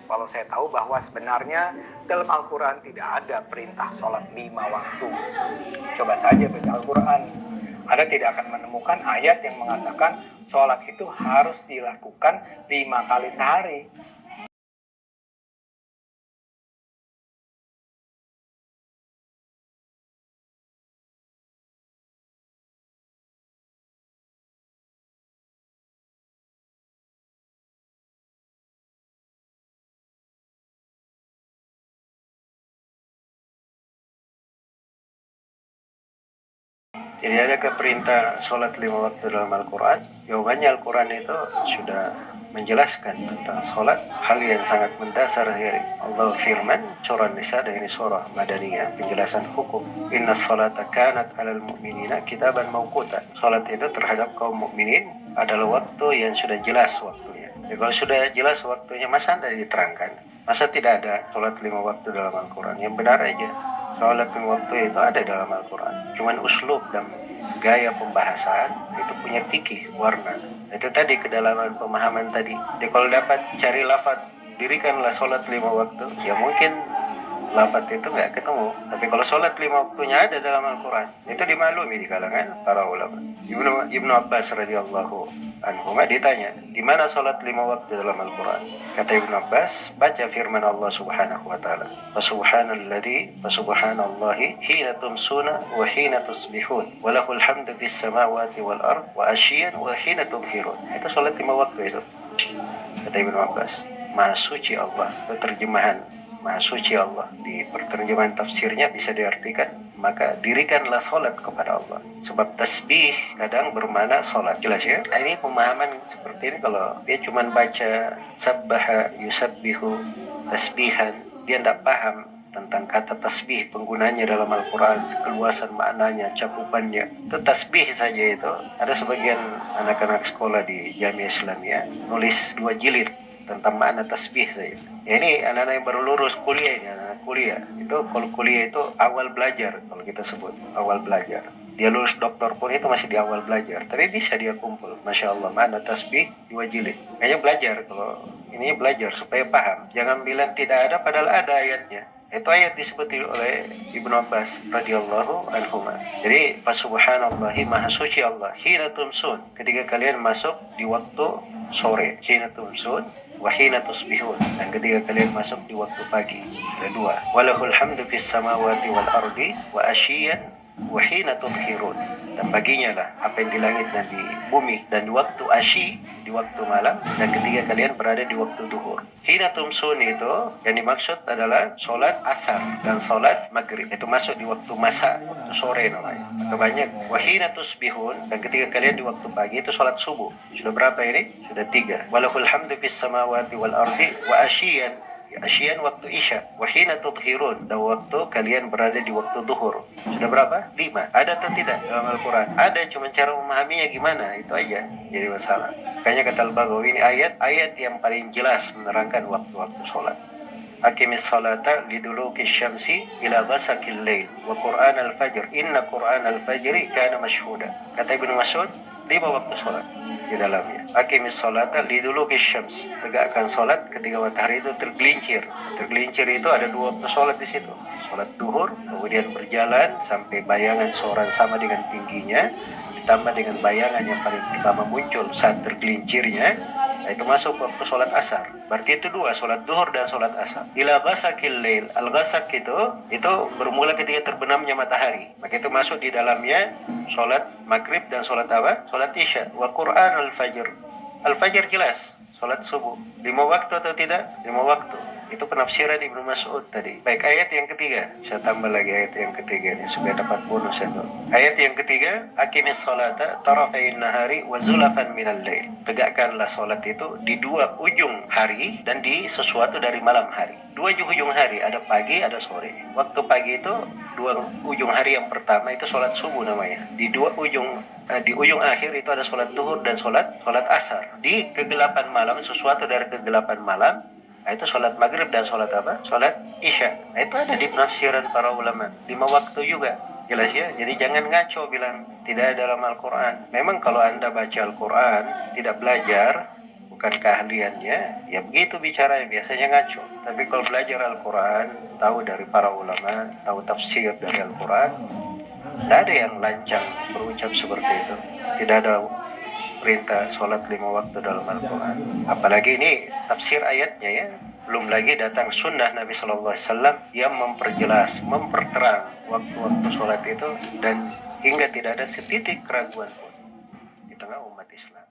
kalau saya tahu bahwa sebenarnya dalam Al-Quran tidak ada perintah sholat 5 waktu. Coba saja baca Al-Quran, Anda tidak akan menemukan ayat yang mengatakan sholat itu harus dilakukan 5 kali sehari. Jadi adakah perintah sholat 5 waktu dalam Al-Quran? Jawabannya Al-Quran itu sudah menjelaskan tentang sholat, hal yang sangat mendasar sekali. Allah firman surah Nisa, dan ini surah Madaniyah, penjelasan hukum. Inna sholata kanat alal mu'minina kitaban mawquta. Sholat itu terhadap kaum mukminin adalah waktu yang sudah jelas waktunya. Jadi kalau sudah jelas waktunya, masa anda diterangkan? Masa tidak ada sholat 5 waktu dalam Al-Quran? Yang benar aja, sholat 5 waktu itu ada dalam Al-Quran. Cuman uslub dan gaya pembahasan itu punya fikih, warna. Itu tadi kedalaman pemahaman tadi. Jadi kalau dapat cari lafaz dirikanlah sholat 5 waktu, ya mungkin lafaz itu nggak ketemu. Tapi kalau sholat 5 waktunya ada dalam Al-Quran, itu dimaklumi di kalangan para ulama. Ibnu Abbas radhiyallahu anhu ditanya, di mana sholat 5 waktu dalam Al-Quran? Kata Ibnu Abbas, baca firman Allah subhanahu wa ta'ala, Fasubhanallahi hina tumsuna wa hina tusbihun wa lahul hamdu fis samawati wal ard wa asyian wa hina tubhirun. Itu sholat 5 waktu itu, kata Ibnu Abbas. Maha suci Allah, itu terjemahan Maha suci Allah. Di perterjemahan tafsirnya bisa diartikan, maka dirikanlah sholat kepada Allah. Sebab tasbih kadang bermakna sholat. Jelas ya? Ini pemahaman seperti ini kalau dia cuma baca sabbaha yusabbihu tasbihan, dia tidak paham tentang kata tasbih, penggunanya dalam Al-Quran, keluasan maknanya, cakupannya. Itu tasbih saja itu. Ada sebagian anak-anak sekolah di Jamiah Islamiyah nulis 2 jilid tentang makna tasbih saja. Ya ini anak-anak yang baru lulus kuliah ini, anak kuliah. Itu kalau kuliah itu awal belajar, kalau kita sebut awal belajar. Dia lulus doktor pun itu masih di awal belajar, tapi bisa dia kumpul. Masya Allah, makna tasbih 2 jilid. Kayaknya belajar, kalau ini belajar supaya paham. Jangan bilang tidak ada, padahal ada ayatnya. Itu ayat disebut oleh Ibnu Abbas radhiyallahu anhu. Jadi Subhanallahi, maha suci Allah, hina tumsun, ketika kalian masuk di waktu sore, hina tumsun wa hina tusbihun, dan ketika kalian masuk di waktu pagi. Ada 2. Walahul hamdu fis samawati wal ardi wa asyian wa hina tubhirun, dan baginya lah apa yang di langit dan di bumi, dan di waktu asyi, di waktu malam, dan ketika kalian berada di waktu duhur. Hina tumsun itu yang dimaksud adalah sholat asar dan sholat maghrib. Itu masuk di waktu masa, waktu sore namanya. Maka banyak. Wa hina tusbihun, dan ketika kalian di waktu pagi itu sholat subuh. Sudah berapa ini? Sudah 3. Walahul hamdu fis samawati wal ardi wa asyian, asyian waktu isya, wahina tudhirun, dan waktu kalian berada di waktu duhur. Sudah berapa? 5. Ada atau tidak dalam Al-Quran? Ada, cuma cara memahaminya gimana, itu aja jadi masalah. Makanya kata Al-Baghawi, ini ayat yang paling jelas menerangkan waktu-waktu sholat. Aqimis salata liduluki syamsi ila ghasaqil lail wa Qur'an al-fajr inna Qur'an al-fajri kana mashhuda. Kata Ibnu Mas'ud, 5 waktu sholat di dalamnya. Aqimis salata liduluki syams, tegakkan sholat ketika matahari itu tergelincir. Tergelincir itu ada 2 waktu sholat di situ. Sholat duhur, kemudian berjalan sampai bayangan seorang sama dengan tingginya, ditambah dengan bayangan yang paling pertama muncul saat tergelincirnya. Nah, itu masuk waktu sholat asar. Berarti itu 2, sholat duhur dan sholat asar. Ila ghasaqil lail, al-ghasaq itu bermula ketika terbenamnya matahari. Maka itu masuk di dalamnya sholat maghrib dan sholat apa? Sholat isya. Wa Qur'an al-fajr. Al-fajr jelas, sholat subuh. 5 waktu atau tidak? 5 waktu. Itu penafsiran Ibnu Mas'ud tadi. Baik, ayat yang ketiga. Saya tambah lagi ayat yang ketiga ini supaya dapat bonus itu. Ayat yang ketiga, aqimis salata tarafain nahari wa zulafan minal lail. Tegakkanlah salat itu di 2 ujung hari dan di sesuatu dari malam hari. 2 ujung hari, ada pagi, ada sore. Waktu pagi itu 2 ujung hari yang pertama itu salat subuh namanya. Di 2 ujung di ujung akhir itu ada salat duhur dan salat asar. Di kegelapan malam, sesuatu dari kegelapan malam, nah, itu sholat maghrib dan sholat apa? Sholat isya. Nah, itu ada di penafsiran para ulama. 5 waktu juga. Jelas ya? Jadi jangan ngaco bilang tidak ada dalam Al-Quran. Memang kalau Anda baca Al-Quran, tidak belajar, bukan keahliannya, ya begitu bicara, biasanya ngaco. Tapi kalau belajar Al-Quran, tahu dari para ulama, tahu tafsir dari Al-Quran, tidak ada yang lancang berucap seperti itu. Tidak ada perintah sholat 5 waktu dalam Al-Quran. Apalagi ini tafsir ayatnya ya. Belum lagi datang sunnah Nabi SAW yang memperjelas, memperterang waktu-waktu sholat itu, dan hingga tidak ada setitik keraguan pun di tengah umat Islam.